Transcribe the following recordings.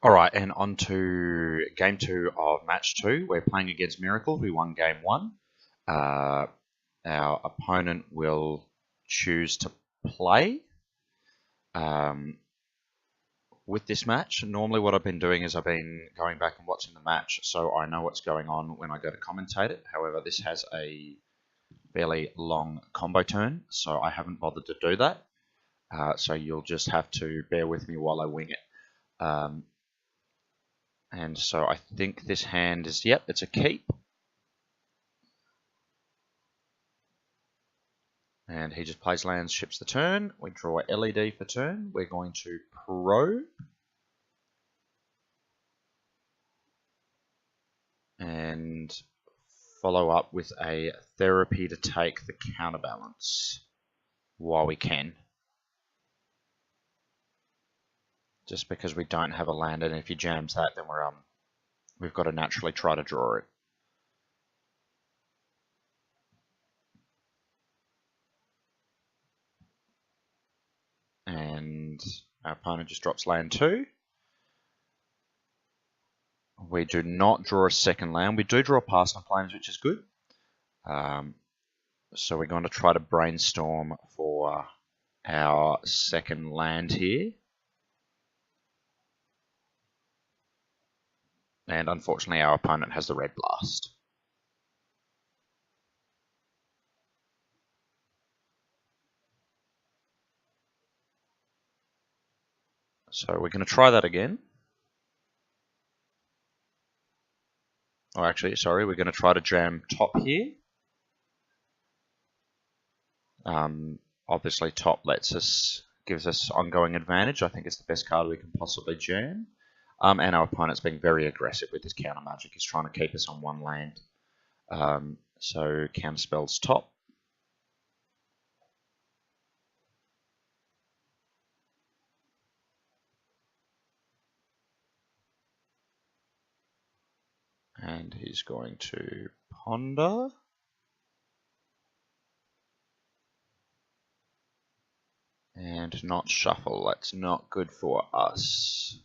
Alright, and on to game 2 of match 2. We're playing against Miracles. We won game 1. Our opponent will choose to play with this match. Normally what I've been doing is I've been going back and watching the match so I know what's going on when I go to commentate it. However, this has a fairly long combo turn, so I haven't bothered to do that. So you'll just have to bear with me while I wing it. And so I think this hand is, yep, it's a keep. And he just plays lands, ships the turn. We draw a LED for turn. We're going to probe. And follow up with a therapy to take the counterbalance while we can. Just because we don't have a land, and if he jams that, then we've got to naturally try to draw it. And our opponent just drops land 2. We do not draw a second land. We do draw Past on Flames, which is good. So we're going to try to brainstorm for our second land here. And unfortunately our opponent has the red blast. So we're going to try that again. Oh, actually, sorry, we're going to try to jam top here. Obviously top gives us ongoing advantage. I think it's the best card we can possibly jam. And our opponent's being very aggressive with his counter magic. He's trying to keep us on one land. So counter spells top. And he's going to ponder. And not shuffle. That's not good for us.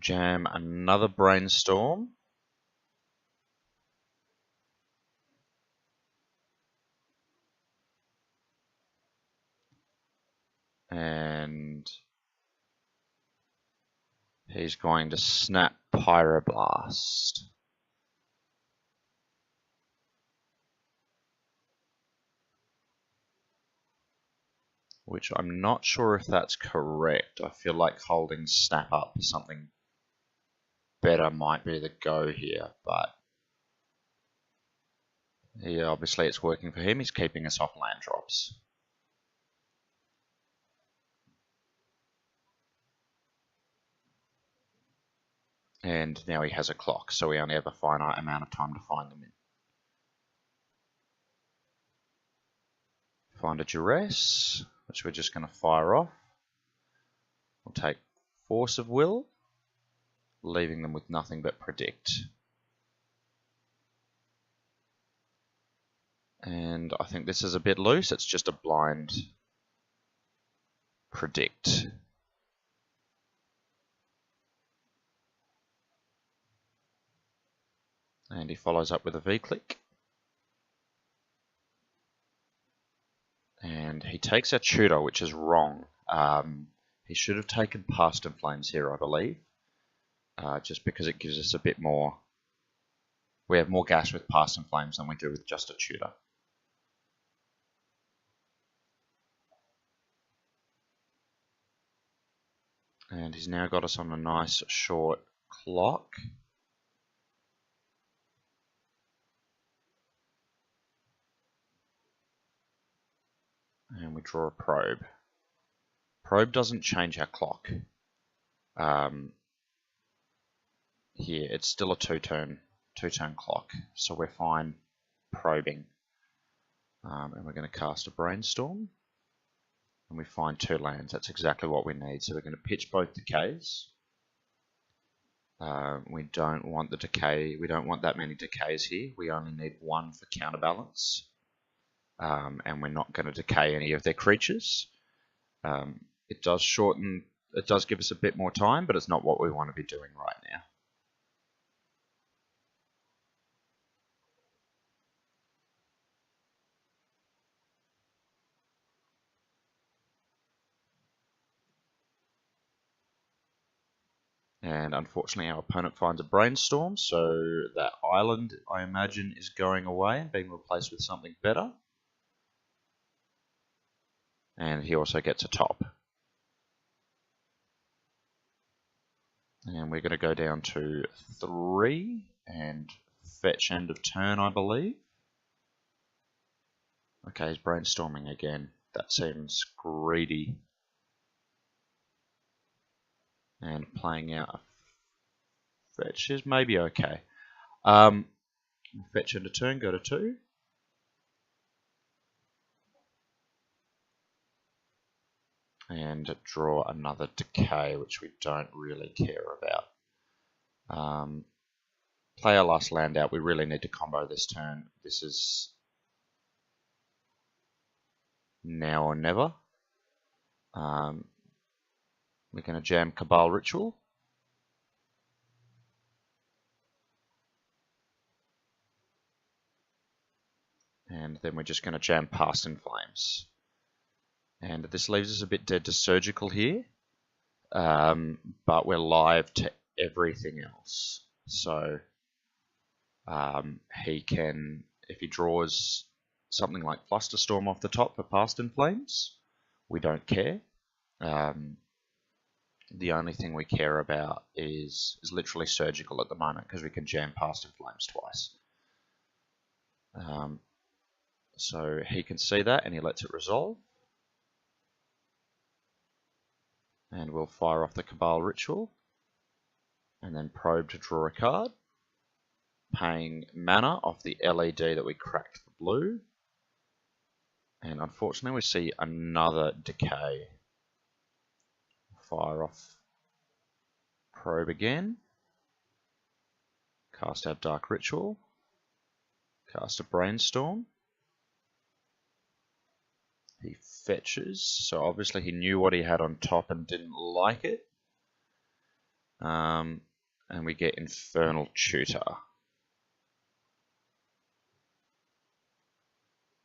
Jam another brainstorm. And he's going to snap Pyroblast. Which I'm not sure if that's correct. I feel like holding snap up is something better might be the go here, but yeah, obviously it's working for him. He's keeping us off land drops. And now he has a clock, so we only have a finite amount of time to find them in. Find a duress, which we're just going to fire off. We'll take Force of Will, leaving them with nothing but predict. And I think this is a bit loose. It's just a blind predict. And he follows up with a V-click. And he takes our tutor, which is wrong. He should have taken Past in Flames here, I believe. Just because it gives us a bit more. We have more gas with Past in Flames than we do with just a tutor. And he's now got us on a nice short clock. And we draw a probe. Probe doesn't change our clock. Here, it's still a two-turn clock, so we're fine probing. And we're going to cast a Brainstorm. And we find 2 lands. That's exactly what we need. So we're going to pitch both decays. We don't want the decay. We don't want that many decays here. We only need 1 for counterbalance. and we're not going to decay any of their creatures. It does shorten, it does give us a bit more time, but it's not what we want to be doing right now. And unfortunately our opponent finds a brainstorm, so that island, I imagine, is going away and being replaced with something better. And he also gets a top. And we're going to go down to 3 and fetch end of turn, I believe. Okay, he's brainstorming again. That seems greedy. And playing out a fetch is maybe okay. Fetch end of turn, go to 2. And draw another decay, which we don't really care about. Play our last land out. We really need to combo this turn. This is now or never. We're going to jam Cabal Ritual. And then we're just going to jam Past in Flames. And this leaves us a bit dead to Surgical here. But we're live to everything else. So he can, if he draws something like Flusterstorm off the top for Past in Flames, we don't care. The only thing we care about is literally Surgical at the moment, because we can jam Past in Flames twice. So he can see that and he lets it resolve. And we'll fire off the Cabal Ritual and then probe to draw a card, paying mana off the LED that we cracked the blue. And unfortunately we see another decay. Fire off probe again, cast our Dark Ritual, cast a Brainstorm. He fetches, so obviously he knew what he had on top and didn't like it. And we get Infernal Tutor.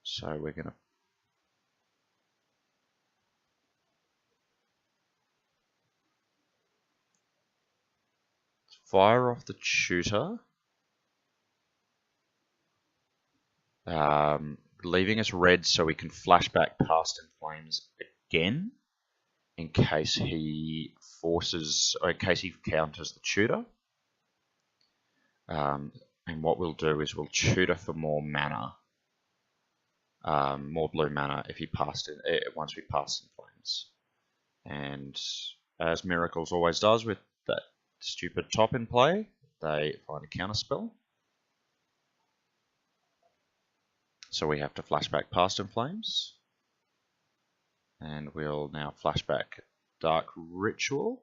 So we're going to fire off the Tutor, leaving us red so we can flashback Past in Flames again in case he forces, or in case he counters the Tutor. And what we'll do is we'll Tutor for more mana, more blue mana if he passed it once we pass in Flames. And as Miracles always does with that stupid top in play, they find a counterspell. So we have to flashback Past in Flames. And we'll now flashback Dark Ritual.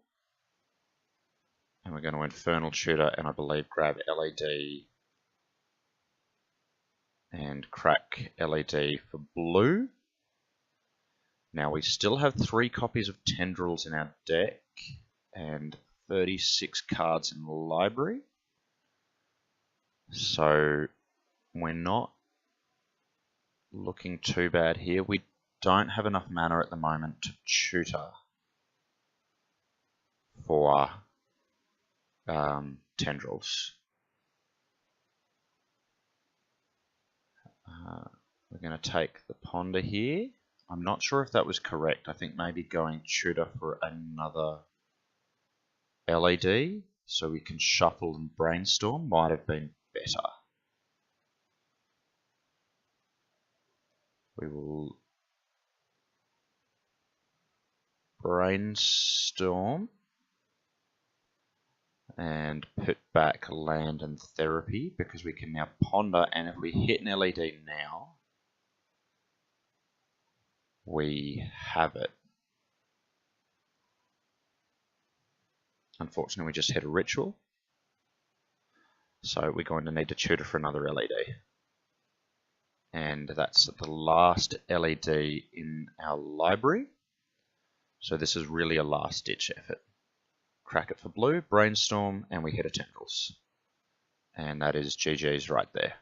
And we're going to Infernal Tutor and I believe grab LED and crack LED for blue. Now we still have 3 copies of Tendrils in our deck and 36 cards in the library. So we're not looking too bad here. We don't have enough mana at the moment to tutor for Tendrils. We're going to take the Ponder here. I'm not sure if that was correct. I think maybe going tutor for another LED so we can shuffle and brainstorm might have been better. We will brainstorm and put back land and therapy because we can now ponder, and if we hit an LED now, we have it. Unfortunately, we just hit a ritual, so we're going to need to tutor for another LED. And that's the last LED in our library. So this is really a last ditch effort. Crack it for blue, brainstorm, and we hit a tentacles. And that is GG's right there.